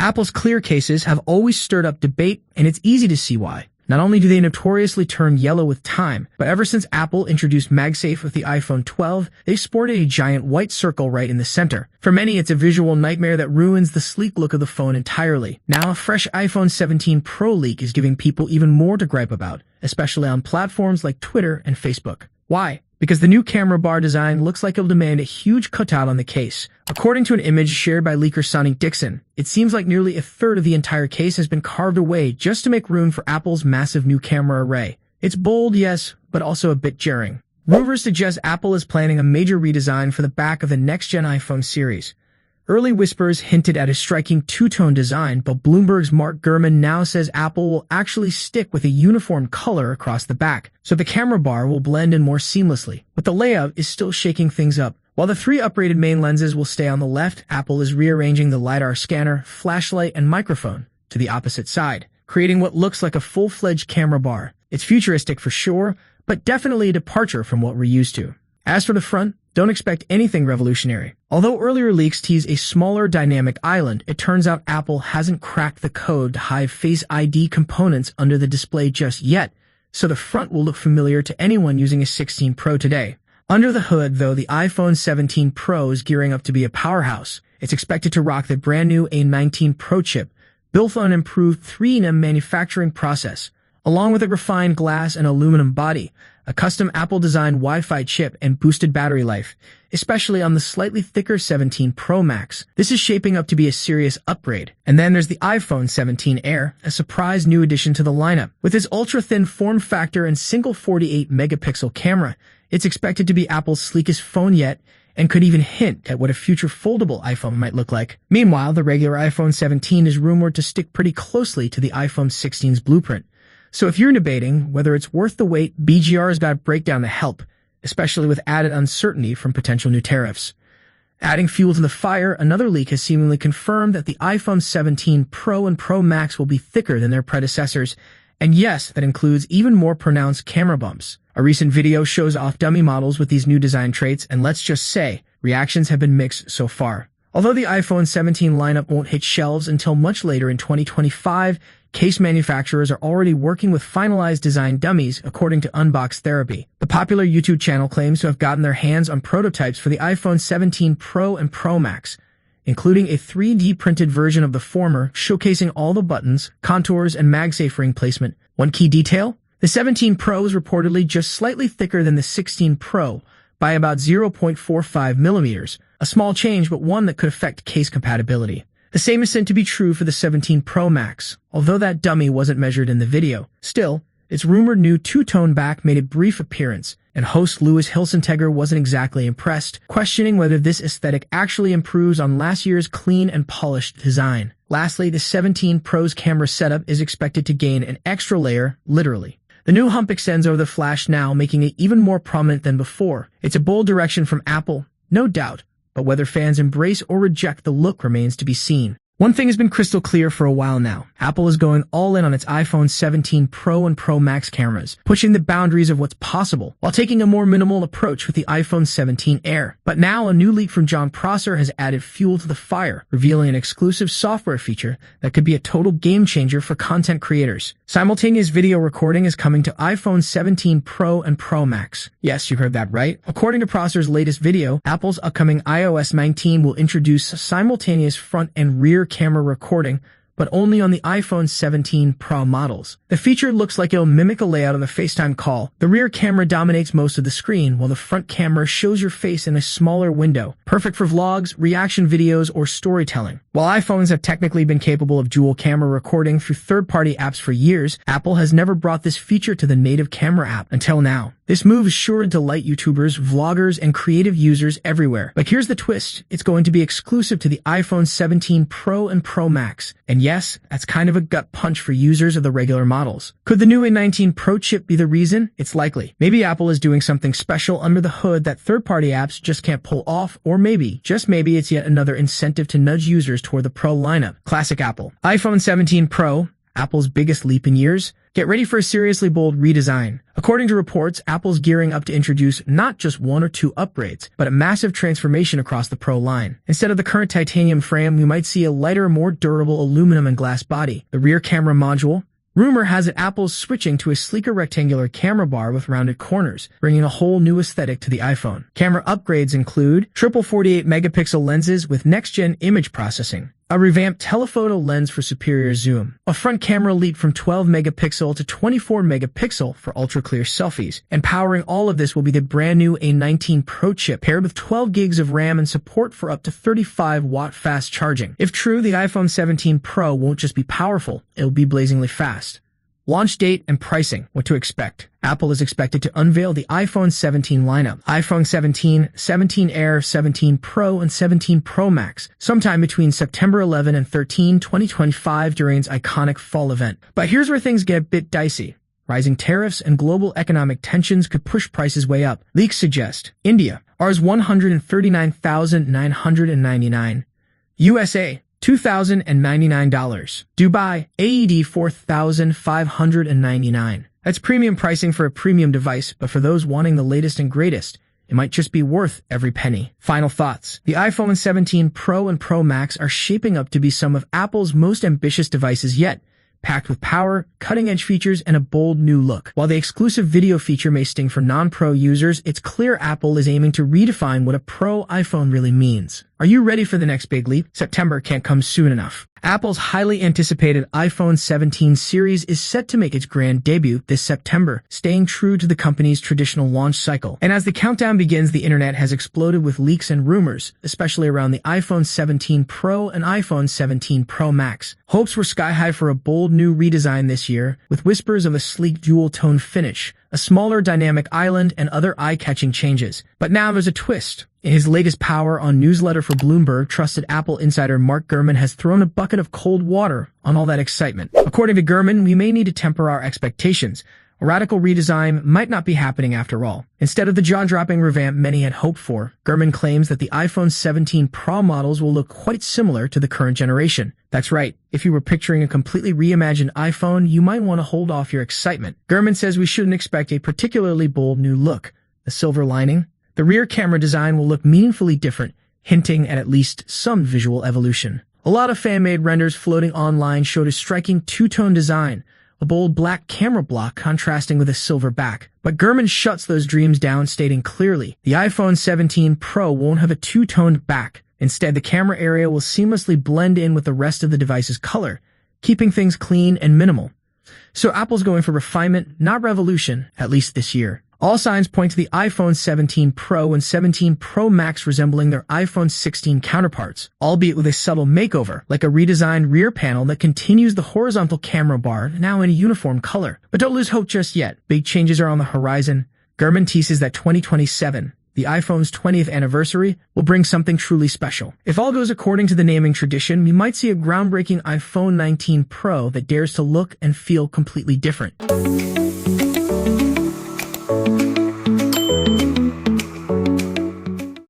Apple's clear cases have always stirred up debate, and it's easy to see why. Not only do they notoriously turn yellow with time, but ever since Apple introduced MagSafe with the iPhone 12, they've sported a giant white circle right in the center. For many, it's a visual nightmare that ruins the sleek look of the phone entirely. Now, a fresh iPhone 17 Pro leak is giving people even more to gripe about, especially on platforms like Twitter and Facebook. Why? Because the new camera bar design looks like it'll demand a huge cutout on the case. According to an image shared by leaker Sonny Dixon, it seems like nearly a third of the entire case has been carved away just to make room for Apple's massive new camera array. It's bold, yes, but also a bit jarring. Rumors suggest Apple is planning a major redesign for the back of the next-gen iPhone series. Early whispers hinted at a striking two-tone design, but Bloomberg's Mark Gurman now says Apple will actually stick with a uniform color across the back, so the camera bar will blend in more seamlessly. But the layout is still shaking things up. While the three uprated main lenses will stay on the left, Apple is rearranging the LiDAR scanner, flashlight, and microphone to the opposite side, creating what looks like a full-fledged camera bar. It's futuristic for sure, but definitely a departure from what we're used to. As for the front, don't expect anything revolutionary. Although earlier leaks tease a smaller dynamic island, it turns out Apple hasn't cracked the code to hide Face ID components under the display just yet, so the front will look familiar to anyone using a 16 Pro today. Under the hood, though, the iPhone 17 Pro is gearing up to be a powerhouse. It's expected to rock the brand new A19 Pro chip, built on an improved 3nm manufacturing process, along with a refined glass and aluminum body, a custom Apple-designed Wi-Fi chip, and boosted battery life, especially on the slightly thicker 17 Pro Max. This is shaping up to be a serious upgrade. And then there's the iPhone 17 Air, a surprise new addition to the lineup. With its ultra-thin form factor and single 48-megapixel camera, it's expected to be Apple's sleekest phone yet, and could even hint at what a future foldable iPhone might look like. Meanwhile, the regular iPhone 17 is rumored to stick pretty closely to the iPhone 16's blueprint. So if you're debating whether it's worth the wait, BGR's got a breakdown to help, especially with added uncertainty from potential new tariffs. Adding fuel to the fire, another leak has seemingly confirmed that the iPhone 17 Pro and Pro Max will be thicker than their predecessors, and yes, that includes even more pronounced camera bumps. A recent video shows off dummy models with these new design traits, and let's just say, reactions have been mixed so far. Although the iPhone 17 lineup won't hit shelves until much later in 2025, case manufacturers are already working with finalized design dummies, according to Unbox Therapy. The popular YouTube channel claims to have gotten their hands on prototypes for the iPhone 17 Pro and Pro Max, including a 3D printed version of the former, showcasing all the buttons, contours, and MagSafe ring placement. One key detail? The 17 Pro is reportedly just slightly thicker than the 16 Pro by about 0.45 millimeters, a small change but one that could affect case compatibility. The same is said to be true for the 17 Pro Max, although that dummy wasn't measured in the video. Still, its rumored new two-tone back made a brief appearance, and host Louis Hilsentegger wasn't exactly impressed, questioning whether this aesthetic actually improves on last year's clean and polished design. Lastly, the 17 Pro's camera setup is expected to gain an extra layer, literally. The new hump extends over the flash now, making it even more prominent than before. It's a bold direction from Apple, no doubt, but whether fans embrace or reject the look remains to be seen. One thing has been crystal clear for a while now. Apple is going all in on its iPhone 17 Pro and Pro Max cameras, pushing the boundaries of what's possible, while taking a more minimal approach with the iPhone 17 Air. But now a new leak from John Prosser has added fuel to the fire, revealing an exclusive software feature that could be a total game changer for content creators. Simultaneous video recording is coming to iPhone 17 Pro and Pro Max. Yes, you heard that right. According to Prosser's latest video, Apple's upcoming iOS 19 will introduce simultaneous front and rear camera recording, but only on the iPhone 17 Pro models. The feature looks like it'll mimic a layout on a FaceTime call. The rear camera dominates most of the screen, while the front camera shows your face in a smaller window, perfect for vlogs, reaction videos, or storytelling. While iPhones have technically been capable of dual camera recording through third-party apps for years, Apple has never brought this feature to the native camera app until now. This move is sure to delight YouTubers, vloggers, and creative users everywhere. But here's the twist. It's going to be exclusive to the iPhone 17 Pro and Pro Max. And yes, that's kind of a gut punch for users of the regular models. Could the new A19 Pro chip be the reason? It's likely. Maybe Apple is doing something special under the hood that third-party apps just can't pull off, or maybe, just maybe, it's yet another incentive to nudge users toward the Pro lineup. Classic Apple. iPhone 17 Pro, Apple's biggest leap in years, Get ready for a seriously bold redesign. According to reports, Apple's gearing up to introduce not just one or two upgrades, but a massive transformation across the Pro line. Instead of the current titanium frame, we might see a lighter, more durable aluminum and glass body. The rear camera module. Rumor has it Apple's switching to a sleeker rectangular camera bar with rounded corners, bringing a whole new aesthetic to the iPhone. Camera upgrades include triple 48-megapixel lenses with next-gen image processing, a revamped telephoto lens for superior zoom, a front camera leap from 12 megapixel to 24 megapixel for ultra-clear selfies, and powering all of this will be the brand new A19 Pro chip paired with 12 gigs of RAM and support for up to 35-watt fast charging. If true, the iPhone 17 Pro won't just be powerful, it'll be blazingly fast. Launch date and pricing. What to expect. Apple is expected to unveil the iPhone 17 lineup. iPhone 17, 17 Air, 17 Pro, and 17 Pro Max, sometime between September 11 and 13, 2025 during its iconic fall event. But here's where things get a bit dicey. Rising tariffs and global economic tensions could push prices way up. Leaks suggest India, Rs. $139,999. USA, $2,099. Dubai, AED $4,599. That's premium pricing for a premium device, but for those wanting the latest and greatest, it might just be worth every penny. Final thoughts. The iPhone 17 Pro and Pro Max are shaping up to be some of Apple's most ambitious devices yet, packed with power, cutting-edge features, and a bold new look. While the exclusive video feature may sting for non-Pro users, it's clear Apple is aiming to redefine what a Pro iPhone really means. Are you ready for the next big leap? September can't come soon enough. Apple's highly anticipated iPhone 17 series is set to make its grand debut this September, staying true to the company's traditional launch cycle. And as the countdown begins, the internet has exploded with leaks and rumors, especially around the iPhone 17 Pro and iPhone 17 Pro Max. Hopes were sky-high for a bold new redesign this year, with whispers of a sleek dual-tone finish, a smaller dynamic island, and other eye-catching changes. But now there's a twist. In his latest Power On newsletter for Bloomberg, trusted Apple insider Mark Gurman has thrown a bucket of cold water on all that excitement. According to Gurman, we may need to temper our expectations. A radical redesign might not be happening after all. Instead of the jaw-dropping revamp many had hoped for, Gurman claims that the iPhone 17 Pro models will look quite similar to the current generation. That's right. If you were picturing a completely reimagined iPhone, you might want to hold off your excitement. Gurman says we shouldn't expect a particularly bold new look. The silver lining? The rear camera design will look meaningfully different, hinting at least some visual evolution. A lot of fan-made renders floating online showed a striking two-tone design, a bold black camera block contrasting with a silver back. But Gurman shuts those dreams down, stating clearly, the iPhone 17 Pro won't have a two-toned back. Instead, the camera area will seamlessly blend in with the rest of the device's color, keeping things clean and minimal. So Apple's going for refinement, not revolution, at least this year. All signs point to the iPhone 17 Pro and 17 Pro Max resembling their iPhone 16 counterparts, albeit with a subtle makeover, like a redesigned rear panel that continues the horizontal camera bar, now in a uniform color. But don't lose hope just yet. Big changes are on the horizon. Gurman teases that 2027, the iPhone's 20th anniversary, will bring something truly special. If all goes according to the naming tradition, we might see a groundbreaking iPhone 19 Pro that dares to look and feel completely different.